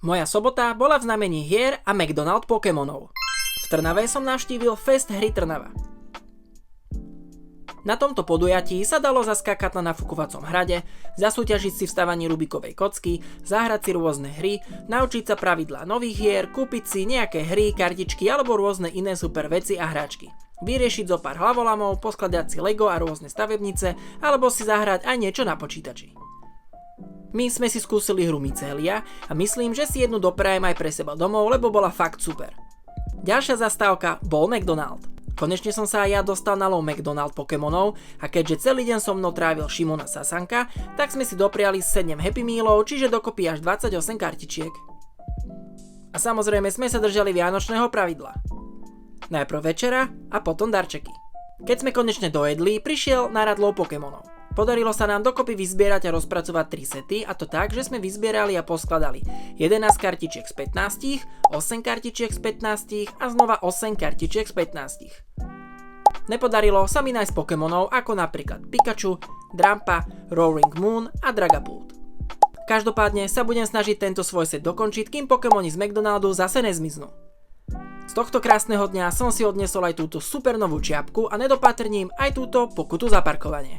Moja sobota bola v znamení hier a McDonald Pokémonov. V Trnave som navštívil Fest hry Trnava. Na tomto podujatí sa dalo zaskakať na nafúkovacom hrade, zasúťažiť si v stavaní Rubikovej kocky, zahrať si rôzne hry, naučiť sa pravidlá nových hier, kúpiť si nejaké hry, kartičky alebo rôzne iné super veci a hráčky. Vyriešiť zo pár hlavolamov, poskladať si Lego a rôzne stavebnice, alebo si zahrať aj niečo na počítači. My sme si skúsili hru Mycelia a myslím, že si jednu doprajem aj pre seba domov, lebo bola fakt super. Ďalšia zastávka bol McDonald. Konečne som sa aj ja dostal na lov McDonald Pokémonov a keďže celý deň so mnou trávil Šimona Sasanka, tak sme si dopriali 7 Happy Mealov, čiže dokopy až 28 kartičiek. A samozrejme sme sa držali vianočného pravidla. Najprv večera a potom darčeky. Keď sme konečne dojedli, prišiel na rad lov Pokémonov. Podarilo sa nám dokopy vyzbierať a rozpracovať 3 sety, a to tak, že sme vyzbierali a poskladali 11 kartičiek z 15, 8 kartičiek z 15 a znova 8 kartičiek z 15. Nepodarilo sa mi nájsť Pokémonov ako napríklad Pikachu, Drampa, Roaring Moon a Dragapult. Každopádne sa budem snažiť tento svoj set dokončiť, kým Pokémoni z McDonaldu zase nezmiznú. Z tohto krásneho dňa som si odnesol aj túto super novú čiapku a nedopatrním aj túto pokutu za parkovanie.